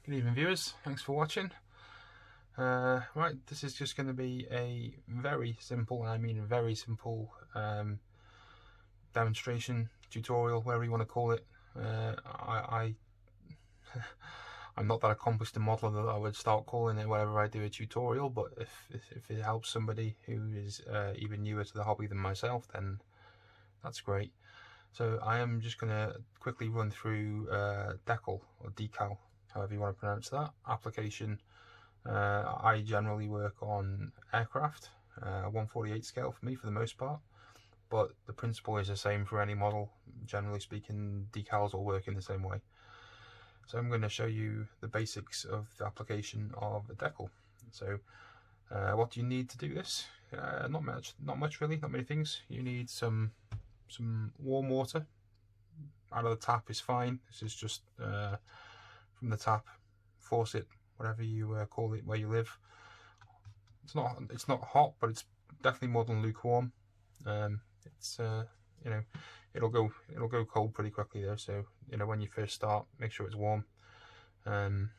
Good evening, viewers. Thanks for watching. Right, this is just going to be a very simple, and I mean very simple, demonstration, tutorial, whatever you want to call it. I'm not that accomplished a modeler that I would start calling it whenever I do a tutorial, but if it helps somebody who is even newer to the hobby than myself, then that's great. So I am just going to quickly run through Decal, or Decal, however you want to pronounce that, application. I generally work on aircraft, 1/48 scale for me for the most part, but the principle is the same for any model. Generally speaking, decals all work in the same way. So I'm going to show you the basics of the application of a decal. So what do you need to do this? Not much really, not many things. You need some warm water. Out of the tap is fine. This is just from the tap, faucet, whatever you call it where you live. It's not hot, but it's definitely more than lukewarm. It's you know, it'll go cold pretty quickly though, so when you first start, make sure it's warm. Some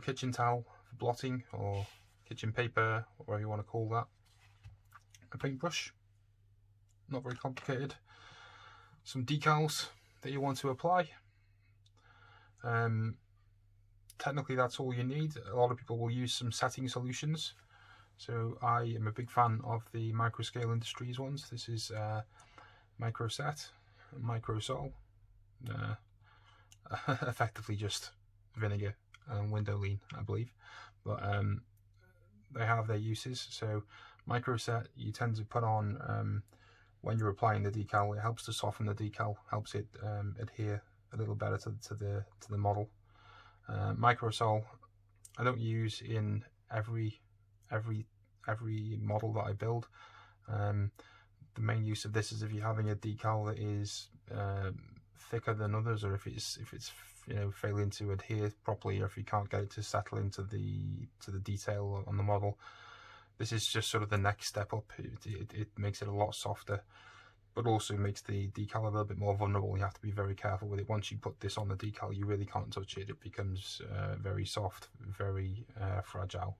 kitchen towel for blotting, or kitchen paper, or whatever you want to call that. A paintbrush, not very complicated. Some decals that you want to apply. Technically that's all you need. A lot of people will use some setting solutions, so I am a big fan of the Microscale Industries ones. This is Microset, Microsol, effectively just vinegar and window lean, I believe, but they have their uses. So Microset you tend to put on when you're applying the decal. It helps to soften the decal, helps it adhere a little better to the model. Microsol I don't use in every model that I build. The main use of this is if you're having a decal that is thicker than others, or if it's failing to adhere properly, or if you can't get it to settle into the detail on the model. This is just sort of the next step up. It makes it a lot softer, but also makes the decal a little bit more vulnerable. You have to be very careful with it. Once you put this on the decal, you really can't touch it. It becomes very soft, very fragile.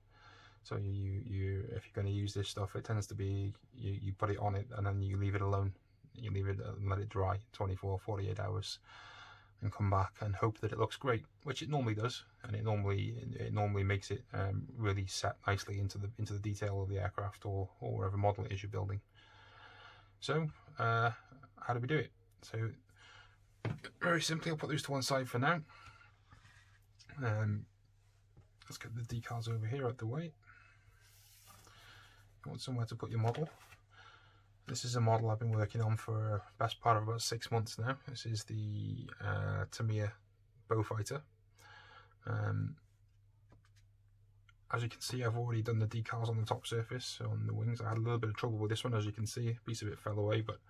So if you're going to use this stuff, it tends to be you put it on it and then you leave it alone. You leave it and let it dry 24-48 hours, and come back and hope that it looks great, which it normally does, and it normally makes it really set nicely into the detail of the aircraft or whatever model it is you're building. So how do we do it? So very simply, I'll put those to one side for now. Let's get the decals over here out the way. You want somewhere to put your model. This is a model I've been working on for the best part of about 6 months now. This is the Tamiya Beaufighter. As you can see, I've already done the decals on the top surface, on the wings. I had a little bit of trouble with this one, as you can see. A piece of it fell away, but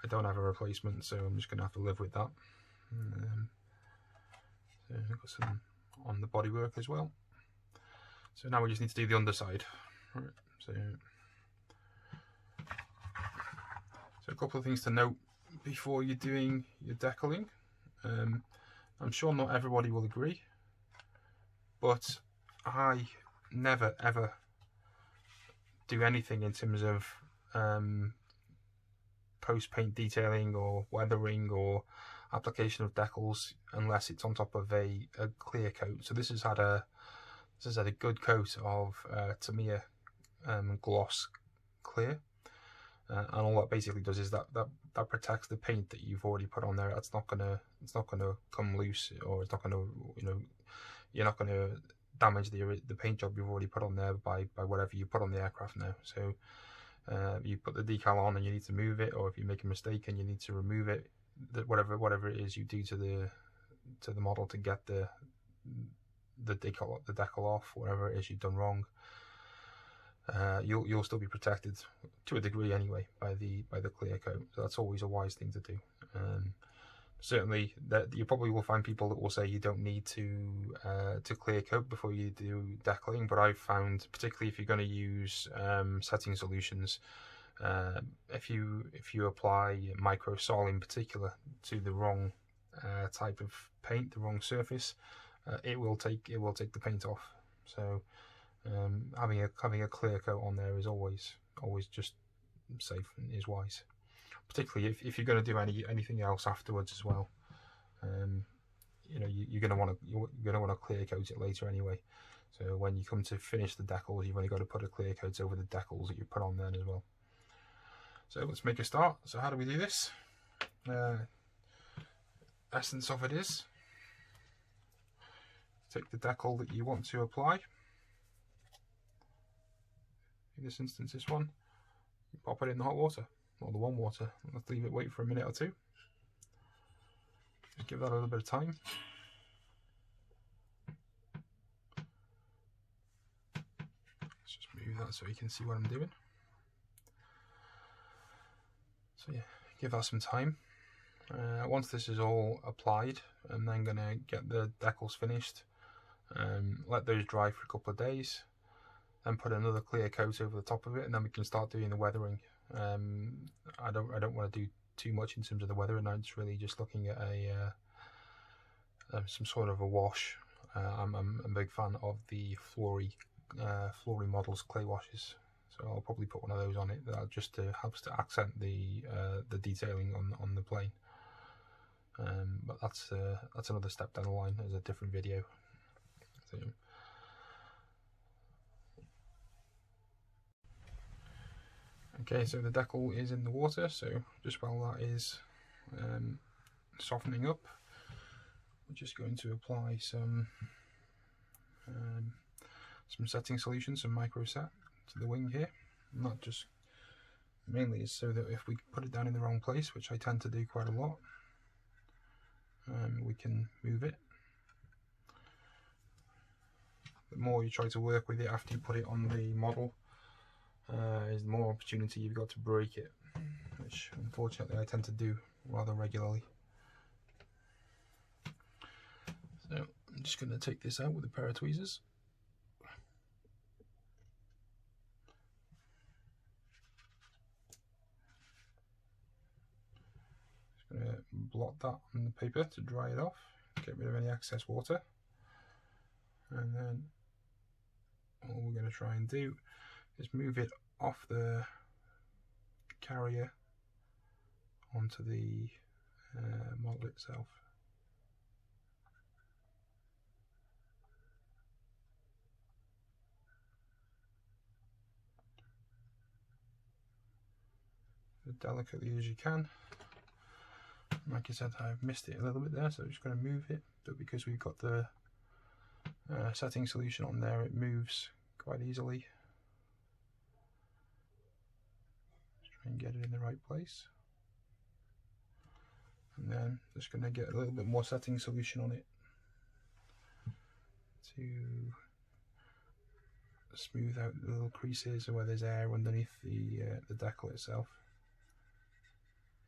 I don't have a replacement, so I'm just going to have to live with that. So I've got some on the bodywork as well. So now we just need to do the underside. Right, so a couple of things to note before you're doing your decaling. I'm sure not everybody will agree, but I never ever do anything in terms of post-paint detailing or weathering or application of decals unless it's on top of a clear coat. So this has had a good coat of Tamiya gloss clear, and all that basically does is that protects the paint that you've already put on there. It's not gonna come loose, or it's not gonna you're not gonna damage the paint job you've already put on there by whatever you put on the aircraft now. So you put the decal on and you need to move it, or if you make a mistake and you need to remove it, whatever it is you do to the model to get the decal off, whatever it is you've done wrong, you'll still be protected to a degree anyway by the clear coat. So that's always a wise thing to do. certainly that you probably will find people that will say you don't need to clear coat before you do decaling, but I've found, particularly if you're going to use setting solutions, if you apply microsol in particular to the wrong type of paint, the wrong surface, it will take the paint off. So having a clear coat on there is always just safe and is wise, particularly if you're going to do anything else afterwards as well. You know, you're going to want to clear coat it later anyway. So when you come to finish the decals, you've only got to put a clear coat over the decals that you put on then as well. So let's make a start. So how do we do this? Essence of it is, take the decal that you want to apply. In this instance, this one, you pop it in the hot water or the warm water. Let's leave it wait for a minute or two. Just give that a little bit of time. Let's just move that so you can see what I'm doing. So yeah, give that some time. Once this is all applied, I'm then going to get the decals finished, let those dry for a couple of days, then put another clear coat over the top of it, and then we can start doing the weathering. I don't want to do too much in terms of the weathering. I'm just really just looking at some sort of a wash. I'm a big fan of the Flory Models clay washes, so I'll probably put one of those on it. That just helps to accent the detailing on the plane. But that's another step down the line as a different video. So, okay, so the decal is in the water, so just while that is softening up, we're just going to apply some setting solution, some micro set to the wing here. Not just mainly is so that if we put it down in the wrong place, which I tend to do quite a lot, we can move it. The more you try to work with it after you put it on the model, is the more opportunity you've got to break it, which unfortunately I tend to do rather regularly. So I'm just going to take this out with a pair of tweezers. Just going to blot that on the paper to dry it off, get rid of any excess water, and then all we're going to try and do is move it off the carrier onto the model itself. As delicately as you can. Like I said, I've missed it a little bit there, so I'm just going to move it, but because we've got the setting solution on there, it moves quite easily. Just try and get it in the right place, and then just going to get a little bit more setting solution on it to smooth out the little creases where there's air underneath the decal itself.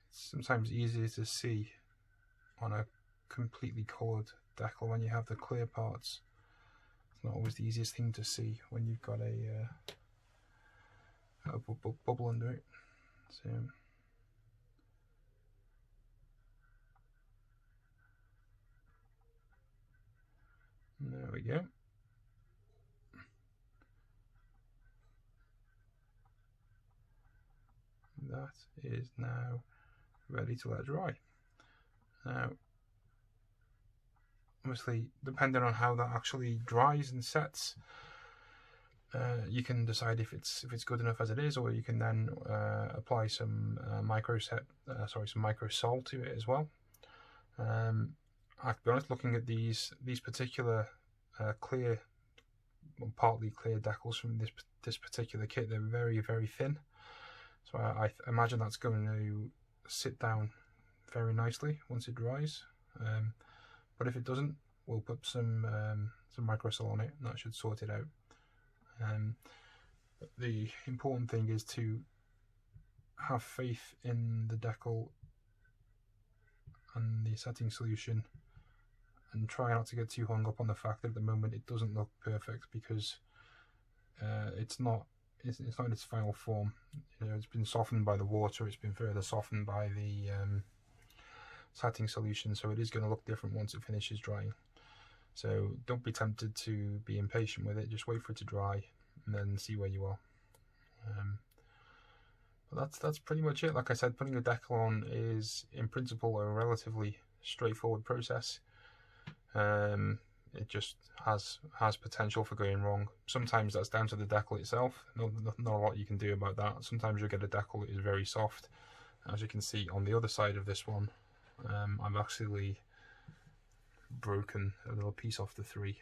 It's sometimes easier to see on a completely coloured decal when you have the clear parts. It's not always the easiest thing to see when you've got a bubble under it. So there we go. That is now ready to let dry. Now, obviously, depending on how that actually dries and sets, you can decide if it's good enough as it is, or you can then apply some some micro sol to it as well. I have to be honest, looking at these particular clear, well, partly clear decals from this particular kit, they're very, very thin. So I imagine that's going to sit down very nicely once it dries. But if it doesn't, we'll put some microsol on it, and that should sort it out. But the important thing is to have faith in the decal and the setting solution, and try not to get too hung up on the fact that at the moment it doesn't look perfect, because it's not in its final form. You know, it's been softened by the water, it's been further softened by the setting solution, so it is going to look different once it finishes drying. So don't be tempted to be impatient with it, just wait for it to dry and then see where you are. But that's pretty much it. Like I said, putting a decal on is in principle a relatively straightforward process. It just has potential for going wrong. Sometimes that's down to the decal itself. Not a lot you can do about that. Sometimes you'll get a decal that is very soft. As you can see on the other side of this one, I've actually broken a little piece off the 3.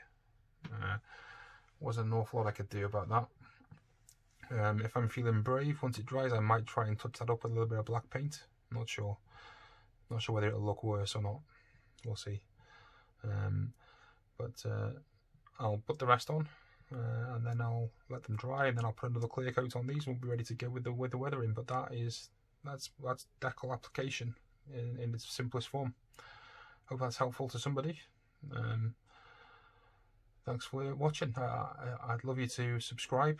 Wasn't an awful lot I could do about that. If I'm feeling brave, once it dries, I might try and touch that up with a little bit of black paint. Not sure whether it'll look worse or not. We'll see. But I'll put the rest on, and then I'll let them dry, and then I'll put another clear coat on these, and we'll be ready to go with the weathering. But that's decal application in its simplest form. Hope that's helpful to somebody. Thanks for watching. I'd love you to subscribe.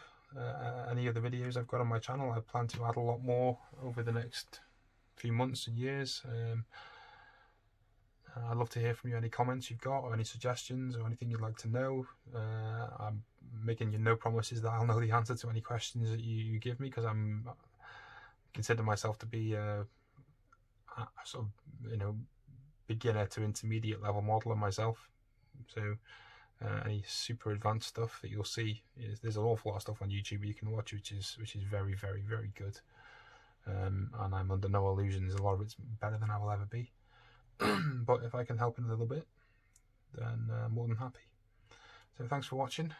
Any of the videos I've got on my channel, I plan to add a lot more over the next few months and years. I'd love to hear from you, any comments you've got, or any suggestions, or anything you'd like to know. I'm making you no promises that I'll know the answer to any questions that you give me, because I consider myself to be a sort of, you know, beginner to intermediate level modeler myself. So any super advanced stuff that you'll see, there's an awful lot of stuff on YouTube you can watch, which is very, very, very good. And I'm under no illusions a lot of it's better than I will ever be. But if I can help in a little bit, then I'm more than happy. So thanks for watching.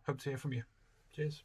Hope to hear from you. Cheers.